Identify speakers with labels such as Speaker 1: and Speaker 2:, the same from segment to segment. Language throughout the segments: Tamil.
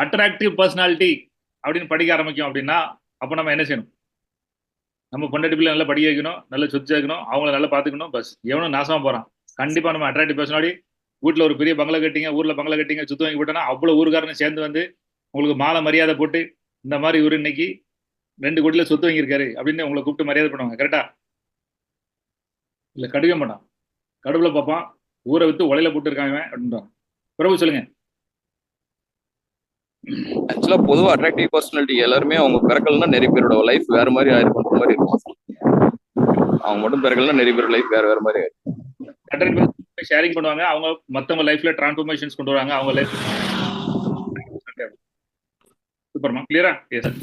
Speaker 1: அட்ராக்டிவ் பர்சனாலிட்டி அப்படின்னு படிக்க ஆரம்பிக்கும் அப்படின்னா அப்போ நம்ம என்ன செய்யணும்? நம்ம பொண்டாட்டி பிள்ளை நல்லா படிக்க வைக்கணும், நல்லா சொத்து சேர்க்கணும், அவங்கள நல்லா பார்த்துக்கணும். பஸ் எவனும் நாசமா போறான். கண்டிப்பா நம்ம அட்ராக்டிவ் பர்சனாலிட்டி வீட்டில் ஒரு பெரிய பங்களா கட்டிங்க, ஊர்ல பங்களா கட்டிங்க, சுத்து வாங்கி போட்டோன்னா அவ்வளோ ஊருக்காரங்க சேர்ந்து வந்து உங்களுக்கு மாலை மரியாதை போட்டு இந்த மாதிரி இவரு இன்னைக்கு 2 கோடியில சொத்து வாங்கியிருக்காரு அப்படின்னு உங்களை கூப்பிட்டு மரியாதை பண்ணுவாங்க. கரெக்டா? இல்ல கடுக்க மாட்டான். கடுப்புல பார்ப்பான், ஊரை வித்து உலையில போட்டு இருக்காங்க அப்படின்றான். பிரபு சொல்லுங்க.
Speaker 2: ஆக்சுவலா பொதுவா அட்ராக்டிவ் பர்சனாலிட்டி எல்லாருமே அவங்க பிறக்கலன்னா நிறைய பேரோட லைஃப் வேற மாதிரி ஆயிருக்குன்ற மாதிரி இருக்கும். அவங்க மட்டும் பிறக்கலன்னா நிறைய பேரோட லைஃப் வேற வேற மாதிரி ஆயிருக்கும்.
Speaker 1: அட்ராக்டிவ் ஷேரிங் பண்ணுவாங்க, அவங்க மத்தவங்க லைஃப்ல டிரான்ஸ்ஃபர்மேஷன்ஸ் கொண்டு வராங்க, அவங்க லைஃப் சூப்பர்மா. கிளியரா?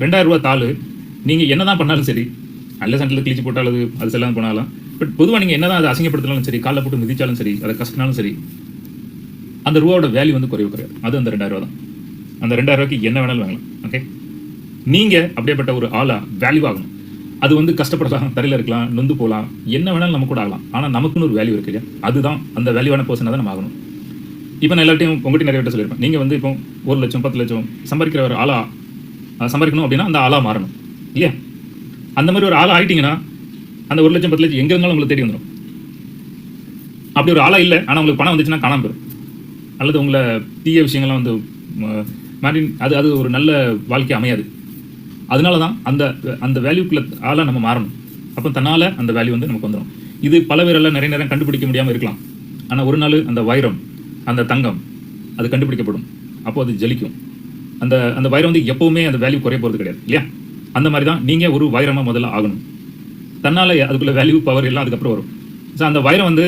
Speaker 3: 2000 ரூபாய் தாள் நீங்க என்னதான் பண்ணாலும் சரி, நல்ல சண்டையில் கிழிச்சு போட்டாலும் அது செல்லாம் பண்ணாலும், பட் பொதுவாக நீங்க என்னதான் அதை அசிங்கப்படுத்தினாலும் சரி, காலைல போட்டு மிதிச்சாலும் சரி, அதை கஷ்டனாலும் சரி, அந்த ரூபாவோட வேல்யூ வந்து குறைவு கிடையாது. அது அந்த 2000 ரூபா தான். அந்த 2000 ரூபாய்க்கு என்ன வேணாலும் வாங்கலாம். ஓகே, நீங்க அப்படியேப்பட்ட ஒரு ஆளா வேல்யூ ஆகணும். அது வந்து கஷ்டப்படலாம், தரையில் இருக்கலாம், நொந்து போகலாம், என்ன வேணாலும் நம்ம கூட ஆகலாம். ஆனால் நமக்குன்னு ஒரு வேல்யூ இருக்கு இல்லையா? அதுதான் அந்த வேல்யூவான பர்சனாக தான் நம்ம ஆகணும். இப்போ நான் எல்லாத்தையும் உங்கள்கிட்ட நிறைய பேர் சொல்லியிருப்பேன், நீங்கள் வந்து இப்போ 1 லட்சம் 10 லட்சம் சம்பாதிக்கிற ஒரு ஆளா சம்பாதிக்கணும் அப்படின்னா அந்த ஆளா மாறணும் இல்லையா? அந்த மாதிரி ஒரு ஆளா ஆயிட்டீங்கன்னா அந்த 1 லட்சம் 10 லட்சம் எங்க இருந்தாலும் உங்களை தேடி வந்துடும். அப்படி ஒரு ஆளா இல்லை, ஆனால் உங்களுக்கு பணம் வந்துச்சுன்னா காணாம போயிடும், அல்லது உங்களை தீய விஷயங்கள்லாம் வந்து மாறி அது ஒரு நல்ல வாழ்க்கை அமையாது. அதனால தான் அந்த அந்த வேல்யூக்குள்ள ஆளாக நம்ம மாறணும். அப்போ தன்னால் அந்த வேல்யூ வந்து நமக்கு வந்துடும். இது பல பேரெல்லாம் நிறைய நேரம் கண்டுபிடிக்க முடியாமல் இருக்கலாம். ஆனால் ஒரு நாள் அந்த வைரம், அந்த தங்கம் அது கண்டுபிடிக்கப்படும். அப்போ அது ஜலிக்கும். அந்த அந்த வைரம் வந்து எப்போவுமே அந்த வேல்யூ குறைய போகிறது கிடையாது இல்லையா? அந்த மாதிரி தான் நீங்கள் ஒரு வைரமாக முதல்ல ஆகணும். தன்னால் அதுக்குள்ள வேல்யூ பவர் எல்லாம் அதுக்கப்புறம் வரும். ஸோ அந்த வைரம் வந்து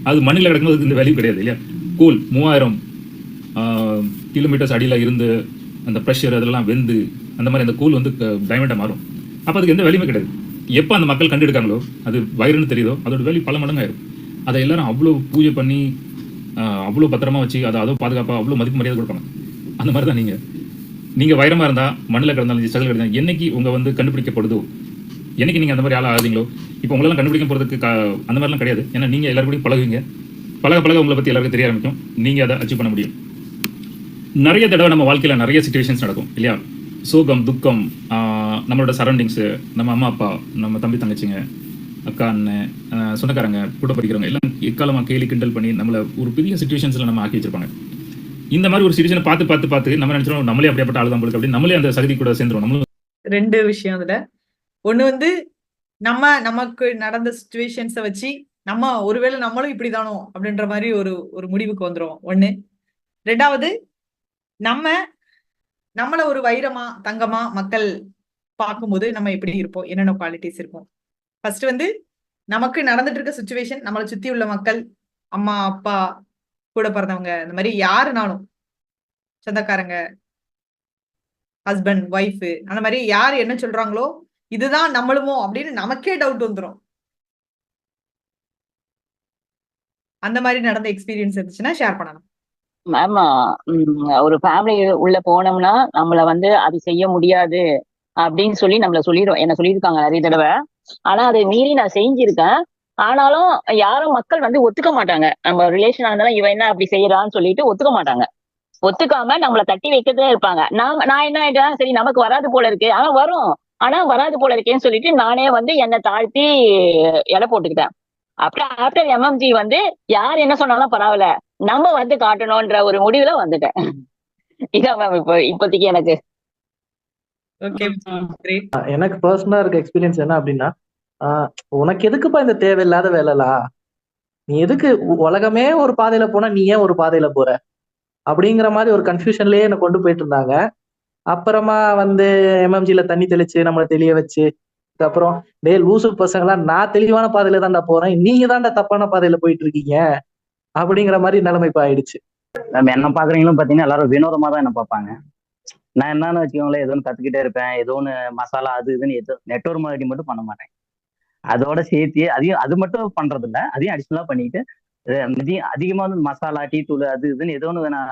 Speaker 3: அது மண்ணில் கிடக்கும்போது இந்த வேல்யூ கிடையாது இல்லையா? கோல் 3000 கிலோமீட்டர்ஸ் அடியில் இருந்து அந்த ப்ரெஷர் அதெல்லாம் வெந்து அந்த மாதிரி அந்த கூல் வந்து டைமண்டாக மாறும். அப்போ அதுக்கு எந்த வேலையுமே கிடையாது. எப்போ அந்த மக்கள் கண்டுடுக்காங்களோ அது வைரம்னு தெரியுதோ அதோட வேல்யூ பல மடங்காயிரும். அதை எல்லாரும் அவ்வளோ பூஜை பண்ணி அவ்வளோ பத்திரமா வச்சு அதை பாதுகாப்பாக அவ்வளோ மதிப்பு மரியாதை கொடுப்பாங்க. அந்த மாதிரி தான் நீங்கள் வைரமாக இருந்தால் மண்ணில் கிடந்தாலும் சகல் கிடந்தாலும் என்னைக்கு உங்கள் வந்து கண்டுபிடிக்கப்படுதோ, என்னைக்கு நீங்கள் அந்த மாதிரி ஆளாக ஆகுதுங்களோ, இப்போ உங்களெல்லாம் கண்டுபிடிக்க போகிறதுக்கு அந்த மாதிரிலாம் கிடையாது. ஏன்னா நீங்கள் எல்லாருக்கூடையும் பழகுவீங்க, பழக உங்களை பற்றி எல்லாருக்கும் தெரிய ஆரம்பிக்கும், நீங்கள் அதை அச்சீவ் பண்ண முடியும். நிறைய தடவை நம்ம வாழ்க்கையில் நிறைய சுச்சுவேஷன்ஸ் நடக்கும் இல்லையா? சோகம், துக்கம், நம்மளோட சரௌண்டிங்ஸு, நம்ம அம்மா அப்பா, நம்ம தம்பி தங்கச்சிங்க, அக்கா அண்ணன், சொந்தக்காரங்க, கூட படிக்கிறவங்க எல்லாம் எக்காலமாக கேலி கிண்டல் பண்ணி நம்மளை ஒரு பெரிய சுச்சுவேஷன்ஸில் நம்ம ஆக்கி வச்சிருப்பாங்க. இந்த மாதிரி ஒரு சுச்சுவேஷனை பார்த்து நம்ம நினைச்சிடும் நம்மளே அப்படியேப்பட்ட ஆள் தான் போல அப்படின்னு நம்மளே அந்த சகதி கூட சேர்ந்துரும். நம்மளும்
Speaker 4: 2 விஷயம் அதுல. ஒண்ணு வந்து நமக்கு நடந்த சுச்சுவேஷன்ஸை வச்சு நம்ம ஒருவேளை நம்மளும் இப்படிதானோ அப்படின்ற மாதிரி ஒரு முடிவுக்கு வந்துரும். 1. 2வது நம்மள ஒரு வைரமா தங்கமா மக்கள் பார்க்கும்போது நம்ம எப்படி இருப்போம், என்னென்ன குவாலிட்டிஸ் இருக்கும். ஃபர்ஸ்ட் வந்து நமக்கு நடந்துட்டு இருக்க சுச்சுவேஷன், நம்மளை சுத்தி உள்ள மக்கள், அம்மா அப்பா, கூட பிறந்தவங்க, இந்த மாதிரி யாருனாலும், சொந்தக்காரங்க, ஹஸ்பண்ட் ஒய்ஃப், அந்த மாதிரி யார் என்ன சொல்றாங்களோ இதுதான் நம்மளுமோ அப்படின்னு நமக்கே டவுட் வந்துடும். அந்த மாதிரி நடந்த எக்ஸ்பீரியன்ஸ் இருந்துச்சுன்னா ஷேர் பண்ணணும்.
Speaker 5: மேம், ஒரு ஃபேமிலி உள்ள போனோம்னா நம்மள வந்து அது செய்ய முடியாது அப்படின்னு சொல்லி நம்மள என்ன சொல்லியிருக்காங்க நிறைய தடவை. ஆனா அதை மீறி நான் செஞ்சிருக்கேன். ஆனாலும் யாரும் மக்கள் வந்து ஒத்துக்க மாட்டாங்க. நம்ம ரிலேஷனா இருந்தாலும் இவன் என்ன அப்படி செய்யறான்னு சொல்லிட்டு ஒத்துக்க மாட்டாங்க. ஒத்துக்காம நம்மளை தட்டி வைக்கிறதே இருப்பாங்க. நான் என்ன ஆயிட்டேன், சரி நமக்கு வராது போல இருக்கு, ஆனா வரும், ஆனா வராது போல இருக்கேன்னு சொல்லிட்டு நானே வந்து என்னை தாழ்த்தி எடை போட்டுக்கிட்டேன். அப்புறம் ஆஃப்டர் எம்எம்ஜி வந்து யார் என்ன சொன்னாலும் பரவாயில்ல, நம்ம வந்து காட்டணும்ன்ற ஒரு முடிவுல வந்துட்டேன். இதான் மேம் இப்போதைக்கு எனக்கு
Speaker 6: எனக்கு பர்சனலா இருக்க எக்ஸ்பீரியன்ஸ் என்ன அப்படின்னா, உனக்கு எதுக்குப்பா இந்த தேவையில்லாத வேலைலா, நீ எதுக்கு உலகமே ஒரு பாதையில போனா நீ ஏன் ஒரு பாதையில போற அப்படிங்கிற மாதிரி ஒரு கன்ஃபியூஷன்லயே என்ன கொண்டு போயிட்டு இருந்தாங்க. அப்புறமா வந்து எம்எம்ஜில தண்ணி தெளிச்சு நம்மளை தெளிய வச்சு, அப்புறம் டே லூசு பசங்களா, நான் தெளிவான பாதையில தான்டா போறேன், நீங்க தான்டா தப்பான பாதையில போயிட்டு இருக்கீங்க அப்படிங்கிற மாதிரி நிலைமை இப்ப ஆயிடுச்சு.
Speaker 7: நம்ம என்ன பாக்குறீங்களும் பாத்தீங்கன்னா எல்லாரும் வினோதமா தான் என்ன பார்ப்பாங்க. நான் என்னன்னு வச்சுக்கோங்களேன், ஏதோ ஒன்று கத்துக்கிட்டே இருப்பேன், ஏதோ ஒன்று மசாலா அது இதுன்னு நெட்வொர்க் மார்க்கெட்டிங் மட்டும் பண்ண மாட்டேன். அதோட சேர்த்து அதையும் அது மட்டும் பண்றது இல்லை, அதையும் அடிஷனலா பண்ணிட்டு அதிகமா வந்து மசாலா டீ தூள் அது இதுன்னு ஏதோ ஒன்று நான்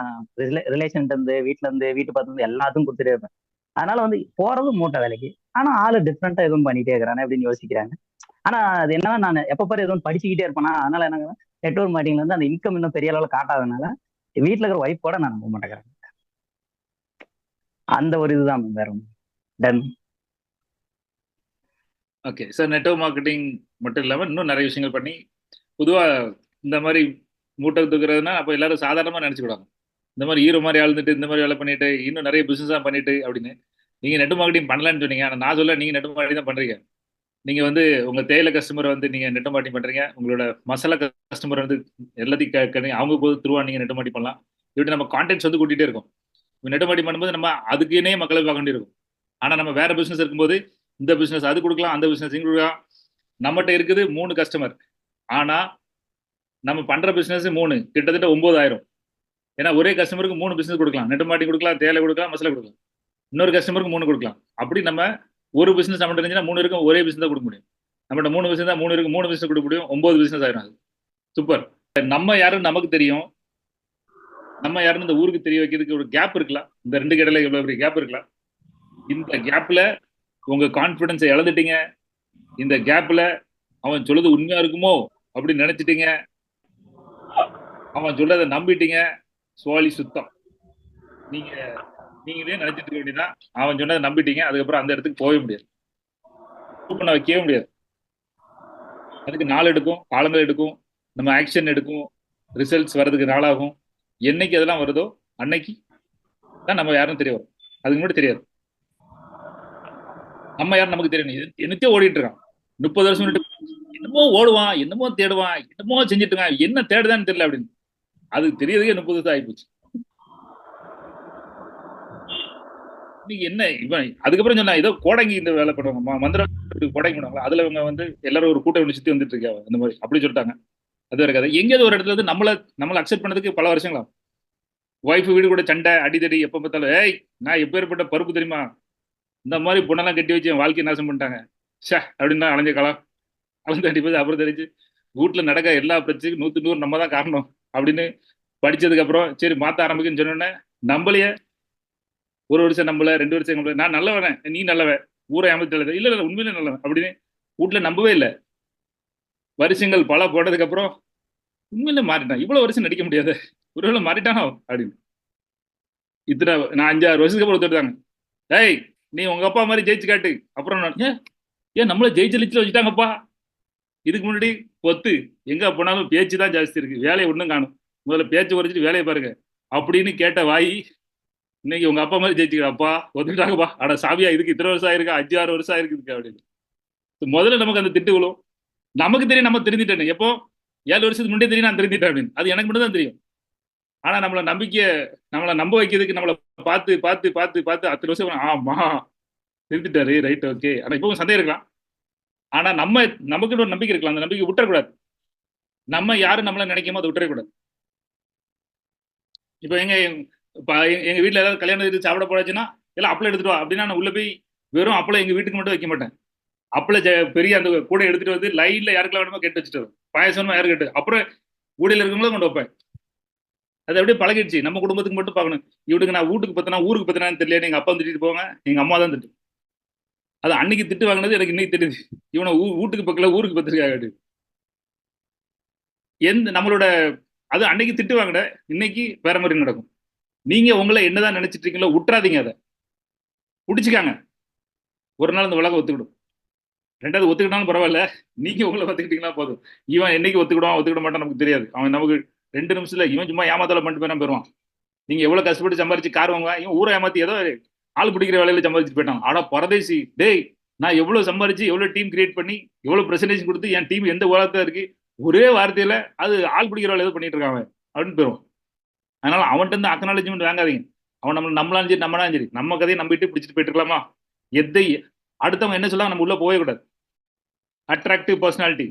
Speaker 7: ரிலேஷன் இருந்து வீட்டுல இருந்து வீட்டு பார்த்து எல்லாத்துக்கும் கொடுத்துட்டே இருப்பேன். அதனால வந்து போறது மூட்டை வேலைக்கு, ஆனா ஆளு டிஃப்ரெண்டா எதுவும் பண்ணிட்டே இருக்கிறானே அப்படின்னு யோசிக்கிறாங்க. ஆனா அது என்னன்னா நான் எப்ப பாரு எதுவும் படிச்சுக்கிட்டே இருப்பேனா, அதனால என்ன நெட்வொர்க் மார்க்கெட்டிங்ல இருந்து அந்த இன்கம் இன்னும் பெரிய அளவுல காட்டாதனால வீட்டுல இருக்கிற ஒய்ஃப் கூட நான் நம்ப மாட்டேங்கிறேன். அந்த ஒரு இதுதான் வேற டன்.
Speaker 1: ஓகே சார், நெட்வொர்க் மார்க்கெட்டிங் மட்டும் இல்லாமல் இன்னும் நிறைய விஷயங்கள் பண்ணி பொதுவாக இந்த மாதிரி மூட்டை தூக்குறதுனா அப்போ எல்லாரும் சாதாரணமாக நினச்சிக்கிடுவாங்க. இந்த மாதிரி ஹீரோ மாதிரி ஆழ்ந்துட்டு இந்த மாதிரி வேலை பண்ணிட்டு இன்னும் நிறைய பிஸ்னஸாக பண்ணிட்டு அப்படின்னு. நீங்கள் நெட்வொர்க் மார்க்கெட்டிங் பண்ணலான்னு சொன்னீங்க. ஆனால் நான் சொல்ல நீங்கள் நெட்வொர்க் மார்க்கெட்டிங் தான் பண்ணுறீங்க. நீங்கள் வந்து உங்கள் தேயிலை கஸ்டமர் வந்து நீங்கள் நெட்வொர்க் மார்க்கெட்டிங் பண்ணுறீங்க. உங்களோட மசாலா கஸ்டமர் வந்து எல்லாத்தையும் அவங்க போது த்ரூவா நீங்கள் நெட்வொர்க் மார்க்கெட்டிங் பண்ணலாம். இப்படி நம்ம கான்டென்ட்ஸ் வந்து கூட்டிகிட்டே இருக்கும். நெட்வொர்க் மார்க்கெட்டிங் பண்ணும்போது நம்ம அதுக்குன்னே மக்களை பார்க்க வேண்டியிருக்கும். ஆனால் நம்ம வேற பிஸ்னஸ் இருக்கும்போது இந்த பிஸ்னஸ் அது கொடுக்கலாம், அந்த பிஸ்னஸ் இங்கே கொடுக்கலாம். நம்மகிட்ட இருக்குது 3 கஸ்டமர், ஆனால் நம்ம பண்ற பிசினஸ் 3 கிட்டத்தட்ட 9,000. ஏன்னா ஒரே கஸ்டமருக்கு 3 பிசினஸ் கொடுக்கலாம். நெட் மார்க்கெட்டிங் கொடுக்கலாம், தேயிலை கொடுக்கலாம், மசாலா கொடுக்கலாம். இன்னொரு கஸ்டமருக்கு 3 கொடுக்கலாம். அப்படி நம்ம ஒரு பிசினஸ் நம்மகிட்ட இருந்துச்சுன்னா 3 இருக்கும் ஒரே பிசினஸ் தான் கொடுக்க முடியும். நம்மகிட்ட 3 பிசினஸ் தான் 3 இருக்கு, 3 பிசினஸ் கொடுக்க முடியும். 9 பிசினஸ் ஆயிரும். அது சூப்பர். நம்ம யாருன்னு நமக்கு தெரியும். நம்ம யாருன்னு இந்த ஊருக்கு தெரிய வைக்கிறதுக்கு ஒரு கேப் இருக்கலாம். இந்த 2 கடையில எவ்வளவு பெரிய கேப் இருக்கலாம். இந்த கேப்ல உங்க கான்பிடன்ஸை இழந்துட்டீங்க. இந்த கேப்ல அவன் சொல்றது உண்மையா இருக்குமோ அப்படின்னு நினைச்சிட்டீங்க. அவன் சொல்றதை நம்பிட்டீங்க. சுவாலி சுத்தம். நீங்களே நினைச்சிட்டு இருக்க வேண்டியதான். அவன் சொன்னதை நம்பிட்டீங்க. அதுக்கப்புறம் அந்த இடத்துக்கு போகவே முடியாது, பண்ண வைக்கவே முடியாது. அதுக்கு நாள் எடுக்கும், காலங்கள் எடுக்கும், நம்ம ஆக்ஷன் எடுக்கும், ரிசல்ட்ஸ் வர்றதுக்கு நாளாகும். என்னைக்கு அதெல்லாம் வருதோ அன்னைக்கு தான் நம்ம யாரும் தெரிய வரும். அதுக்கு முன்னாடி தெரியாது. நம்ம யாரும் நமக்கு தெரியணும். என்னத்தையும் ஓடிட்டு இருக்கான். 30 வருஷம் என்னமோ ஓடுவான், என்னமோ தேடுவான், என்னமோ செஞ்சுட்டு இருக்கான். என்ன தேடுதான்னு தெரியல அப்படின்னு. அது தெரியறதுக்கே 30 வருஷம் ஆகிப்போச்சு. நீங்க என்ன இவன் அதுக்கப்புறம் சொன்னா ஏதோ கோடங்கி இந்த வேலை பண்ணுவாங்க, மந்திர கோடங்கி பண்ணுவாங்க. அதுல இவங்க வந்து எல்லாரும் ஒரு கூட்டம் சுத்தி வந்துட்டு இருக்காங்க. அந்த மாதிரி அப்படி சொல்லிட்டாங்க. அது வேற கதை. எங்கேயாவது ஒரு இடத்துல வந்து நம்மளை அக்செப்ட் பண்ணதுக்கு பல வருஷங்களா. ஒய்ஃப் வீடு கூட சண்டை அடித்தடி எப்ப பார்த்தாலும், ஏய் நான் எப்பேற்பட்ட பருப்பு தெரியுமா, இந்த மாதிரி பொண்ணெல்லாம் கட்டி வச்சு என் வாழ்க்கையை நாசம் பண்ணிட்டாங்க ஷே அப்படின்னா அலைஞ்ச காலம். அளந்து அடிப்பது அப்புறம் தெரிஞ்சு வீட்டுல நடக்க எல்லா பிரச்சனைக்கும் 100 நம்ம தான் காரணம் அப்படின்னு படிச்சதுக்கு அப்புறம் சரி மாத்த ஆரம்பிக்குன்னு சொன்னோன்னே நம்மளையே 1 வருஷம் நம்மள 2 வருஷம் நம்மள நான் நல்லவனே நீ நல்லவன் ஊரை ஏமாத்த இல்ல இல்ல உண்மையிலே நல்லவன் அப்படின்னு வீட்டுல நம்பவே இல்லை. வருஷங்கள் பல போனதுக்கு அப்புறம் உண்மையில மாறிட்டான். இவ்வளவு வருஷம் நடிக்க முடியாது, ஒருவேளை மாறிட்டானோ அப்படின்னு. இத்தனை நான் 5-6 வருஷத்துக்கு அப்புறம் ஒத்துட்டாங்க. ஏய் நீ உங்க அப்பா மாதிரி ஜெயிச்சு காட்டு. அப்புறம் ஏன் நம்மள ஜெயிச்சு லிச்சில் வச்சுட்டாங்கப்பா. இதுக்கு முன்னாடி பொத்து எங்க போனாலும் பேச்சு தான் ஜாஸ்தி இருக்கு, வேலையை ஒன்றும் காணும். முதல்ல பேச்சு குறைச்சிட்டு வேலையை பாருங்க அப்படின்னு கேட்ட வாய் இன்னைக்கு உங்க அப்பா மாதிரி ஜெயிச்சுக்கப்பா ஒத்துக்கிட்டாங்கப்பா. ஆனா சாவியா இதுக்கு இத்தனை வருஷம் ஆயிருக்கா, 5-6 வருஷம் ஆயிருக்கு அப்படின்னு. முதல்ல நமக்கு அந்த திட்டு விழும். நமக்கு தெரியும் நம்ம தெரிஞ்சுட்டேன். எப்போ 7 வருஷத்துக்கு முன்னாடி தெரியும் நான் தெரிஞ்சுட்டேன் அப்படின்னு. அது எனக்கு மட்டும் தான் தெரியும். ஆனா நம்மளை நம்ப வைக்கிறதுக்கு நம்மளை பார்த்து பார்த்து பார்த்து பார்த்து 10 வருஷம் ஆமா திருத்திட்டாரு ரைட் ஓகே. ஆனா இப்போ சந்தேகம் இருக்கலாம். ஆனா நமக்கு ஒரு நம்பிக்கை இருக்கலாம். அந்த நம்பிக்கை விட்டுறக்கூடாது. நம்ம யாரும் நம்மள நினைக்காம அதை விட்டுறக்கூடாது. இப்போ எங்க வீட்டுல ஏதாவது கல்யாணம் சாப்பிட போடாச்சுன்னா எல்லாம் அப்பளம் எடுத்துட்டு வா அப்படின்னா நான் உள்ள போய் வெறும் அப்பளம் எங்க வீட்டுக்கு மட்டும் வைக்க மாட்டேன். அப்பள பெரிய அந்த கூட எடுத்துட்டு வந்து லைன்ல யாருக்கெல்லாம் வேணுமோ கேட்டு வச்சுட்டு பாயசமா யாரு கேட்டு அப்புறம் ஊடையில இருக்கவங்களும் கொண்டு வைப்பேன். அது அப்படியே பழகிடுச்சு. நம்ம குடும்பத்துக்கு மட்டும் பார்க்கணும். இவனுக்கு நான் வீட்டுக்கு பத்தினா ஊருக்கு பத்தினான்னு தெரியல. எங்க அப்பா திட்டிட்டு போவாங்க, எங்க அம்மா தான் திட்டு. அது அன்னைக்கு திட்டு வாங்கினது எனக்கு இன்னைக்கு தெரியுது. இவனை வீட்டுக்கு பக்கத்துல ஊருக்கு பத்திரிக்காக நம்மளோட அது அன்னைக்கு திட்டு வாங்கின இன்னைக்கு வேற மாதிரி நடக்கும். நீங்க உங்களை என்னதான் நினைச்சிட்டு இருக்கீங்களோ விட்டுறாதீங்க. அதை பிடிச்சிக்காங்க. ஒரு நாள் இந்த உலகம் ஒத்துக்கிடும். 2வது ஒத்துக்கிட்டாலும் பரவாயில்ல, நீங்க உங்களை ஒத்துக்கிட்டீங்கன்னா போதும். இவன் என்னைக்கு ஒத்துக்கிட மாட்டான் நமக்கு தெரியாது. அவன் நமக்கு 2 நிமிஷத்துல இவன் சும்மா ஏமாத்தால பண்ணிட்டு போய் போயிடுவான். நீங்க எவ்வளவு கஷ்டப்பட்டு சம்பாரிச்சு கார் வாங்குவான், இவன் ஊரை ஏமாத்தி ஏதோ ஆள் பிடிக்கிற வேலையில சம்பாதிச்சுட்டு போயிட்டான். ஆனா பரதேசி டேய் நான் எவ்வளவு சம்பாரிச்சு எவ்வளவு டீம் கிரியேட் பண்ணி எவ்வளவு பிரசன்டேஷன் கொடுத்து என் டீம் எந்த உலகத்துல இருக்கு ஒரே வார்த்தையில அது ஆள் பிடிக்கிற வேலை ஏதோ பண்ணிட்டு இருக்காங்க அப்படின்னு போயிடும். அதனால அவன்கிட்ட இருந்து அக்னாலஜ்மெண்ட் வாங்காதீங்க. அவன் நம்பளாலும் சரி நம்மளாலும் சரி நம்ம கதையை நம்பிட்டு பிடிச்சிட்டு போயிட்டு இருக்கலாமா. அடுத்தவங்க என்ன சொல்ல நம்ம உள்ள போகவே கூடாது. Attractive personality